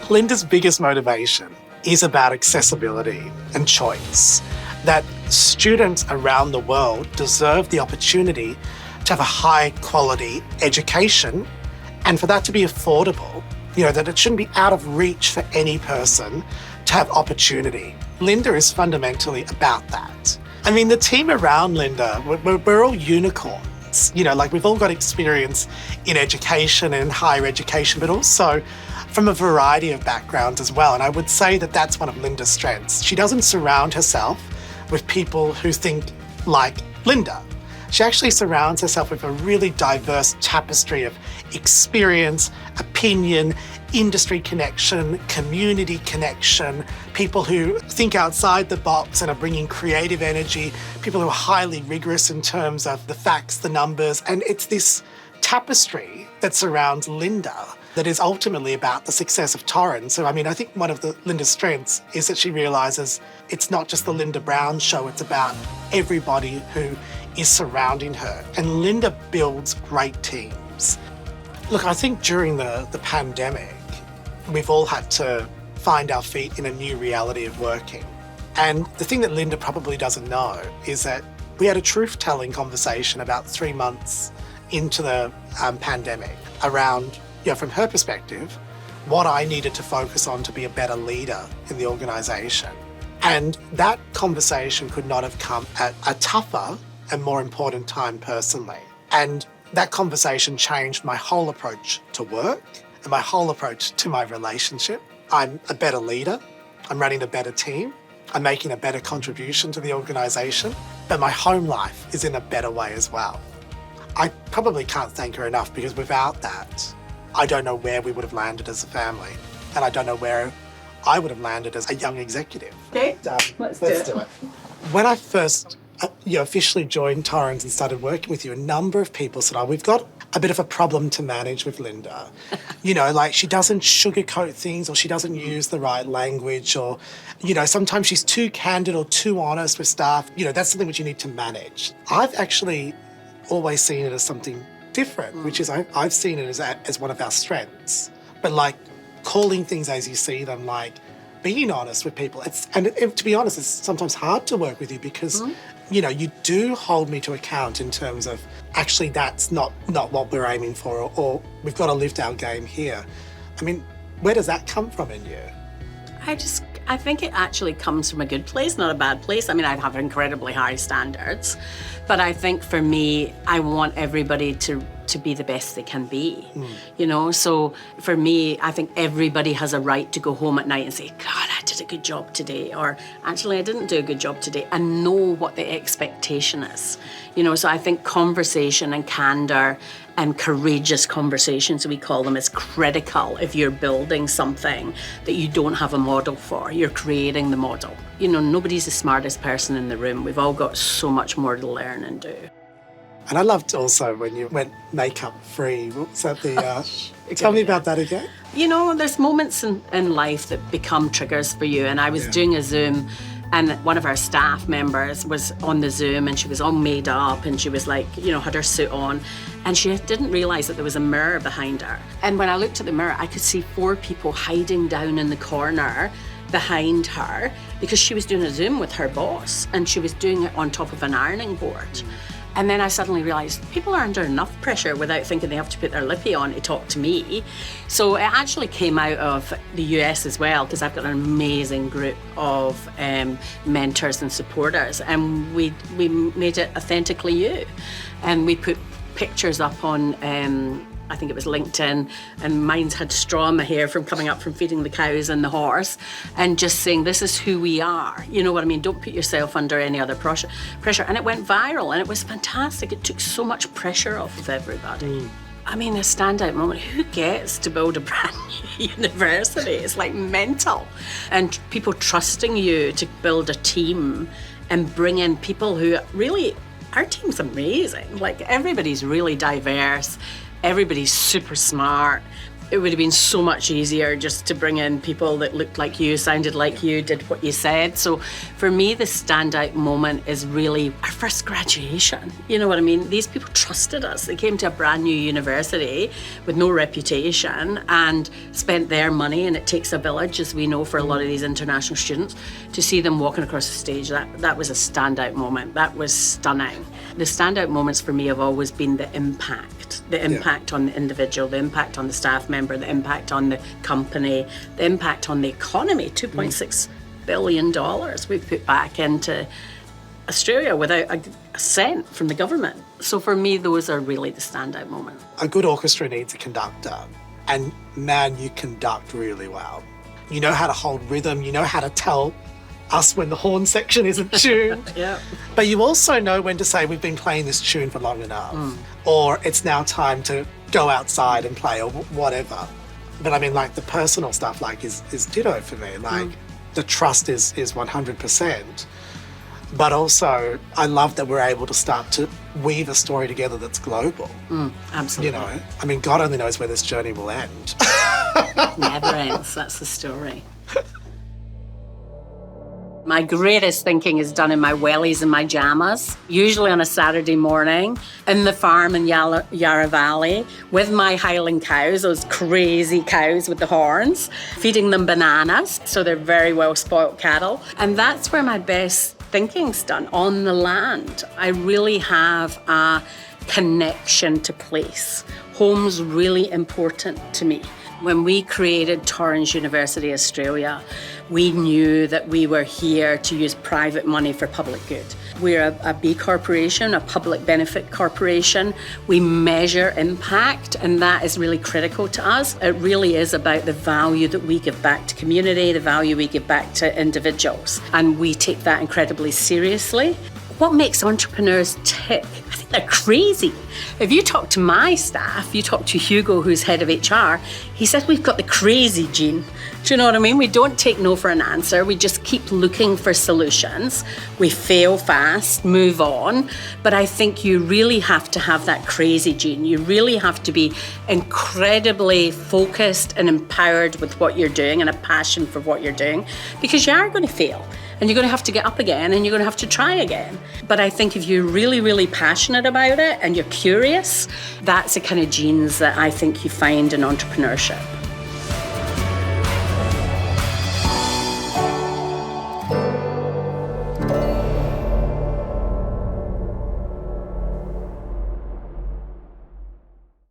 Linda's biggest motivation is about accessibility and choice, that students around the world deserve the opportunity to have a high quality education and for that to be affordable, that it shouldn't be out of reach for any person to have opportunity. Linda is fundamentally about that. I mean, the team around Linda, we're all unicorns. We've all got experience in education and higher education, but also from a variety of backgrounds as well. And I would say that that's one of Linda's strengths. She doesn't surround herself with people who think like Linda. She actually surrounds herself with a really diverse tapestry of experience, opinion, industry connection, community connection, people who think outside the box and are bringing creative energy, people who are highly rigorous in terms of the facts, the numbers. And it's this tapestry that surrounds Linda that is ultimately about the success of Torrens. So, I think one of Linda's strengths is that she realises it's not just the Linda Brown show, it's about everybody who is surrounding her. And Linda builds great teams. Look, I think during the pandemic, we've all had to find our feet in a new reality of working. And the thing that Linda probably doesn't know is that we had a truth-telling conversation about 3 months into the pandemic around, from her perspective, what I needed to focus on to be a better leader in the organisation. And that conversation could not have come at a tougher and more important time personally. And that conversation changed my whole approach to work and my whole approach to my relationship. I'm a better leader. I'm running a better team. I'm making a better contribution to the organisation. But my home life is in a better way as well. I probably can't thank her enough because without that, I don't know where we would have landed as a family. And I don't know where I would have landed as a young executive. Okay, let's do it. When I first officially joined Torrens and started working with you, a number of people said, we've got a bit of a problem to manage with Linda. She doesn't sugarcoat things, or she doesn't use the right language, or, sometimes she's too candid or too honest with staff. That's something which you need to manage. I've actually always seen it as something different, which is I've seen it as one of our strengths. But calling things as you see them, being honest with people. And to be honest, it's sometimes hard to work with you because, you do hold me to account in terms of actually that's not what we're aiming for, or we've got to lift our game here. Where does that come from in you? I think it actually comes from a good place, not a bad place. I have incredibly high standards, but I think for me, I want everybody to be the best they can be, So for me, I think everybody has a right to go home at night and say, God, I did a good job today, or actually I didn't do a good job today, and know what the expectation is. So I think conversation and candour and courageous conversations, we call them, is critical if you're building something that you don't have a model for. You're creating the model. Nobody's the smartest person in the room. We've all got so much more to learn and do. And I loved also when you went makeup free. What was that tell me about that again. There's moments in life that become triggers for you. And I was doing a Zoom, and one of our staff members was on the Zoom, and she was all made up, and she was had her suit on, and she didn't realise that there was a mirror behind her. And when I looked at the mirror, I could see 4 people hiding down in the corner behind her because she was doing a Zoom with her boss, and she was doing it on top of an ironing board. And then I suddenly realised people are under enough pressure without thinking they have to put their lippy on to talk to me. So it actually came out of the US as well, because I've got an amazing group of mentors and supporters, and we made it authentically you. And we put pictures up on I think it was LinkedIn, and mine's had straw in my hair from coming up from feeding the cows and the horse, and just saying, this is who we are. You know what I mean? Don't put yourself under any other pressure. And it went viral, and it was fantastic. It took so much pressure off of everybody. A standout moment. Who gets to build a brand new university? It's mental. And people trusting you to build a team and bring in people who really, our team's amazing. Everybody's really diverse. Everybody's super smart, It would have been so much easier just to bring in people that looked like you, sounded like you, did what you said. So for me, the standout moment is really our first graduation. You know what I mean? These people trusted us. They came to a brand new university with no reputation and spent their money, and it takes a village, as we know, for a lot of these international students. To see them walking across the stage, that was a standout moment. That was stunning. The standout moments for me have always been the impact on the individual, the impact on the staff member, the impact on the company, the impact on the economy. $2.6 billion we've put back into Australia without a cent from the government. So for me, those are really the standout moments. A good orchestra needs a conductor, and man, you conduct really well. You know how to hold rhythm, you know how to tell us when the horn section isn't tuned. Yeah. But you also know when to say we've been playing this tune for long enough, or it's now time to go outside and play, or whatever. But I mean, like, the personal stuff, like, is ditto for me. Like, the trust is 100%. But also, I love that we're able to start to weave a story together that's global. Absolutely. You know, I mean, God only knows where this journey will end. Never ends. That's the story. My greatest thinking is done in my wellies and my jammas, usually on a Saturday morning in the farm in Yarra Valley with my Highland cows, those crazy cows with the horns, feeding them bananas, so they're very well spoilt cattle. And that's where my best thinking's done, on the land. I really have a connection to place. Home's really important to me. When we created Torrens University Australia, we knew that we were here to use private money for public good. We're a B corporation, a public benefit corporation. We measure impact, and that is really critical to us. It really is about the value that we give back to community, the value we give back to individuals, and we take that incredibly seriously. What makes entrepreneurs tick? I think they're crazy. If you talk to my staff, you talk to Hugo, who's head of HR, he says we've got the crazy gene. Do you know what I mean? We don't take no for an answer. We just keep looking for solutions. We fail fast, move on. But I think you really have to have that crazy gene. You really have to be incredibly focused and empowered with what you're doing and a passion for what you're doing, because you are going to fail. And you're going to have to get up again, and you're going to have to try again. But I think if you're really, really passionate about it and you're curious, that's the kind of genes that I think you find in entrepreneurship.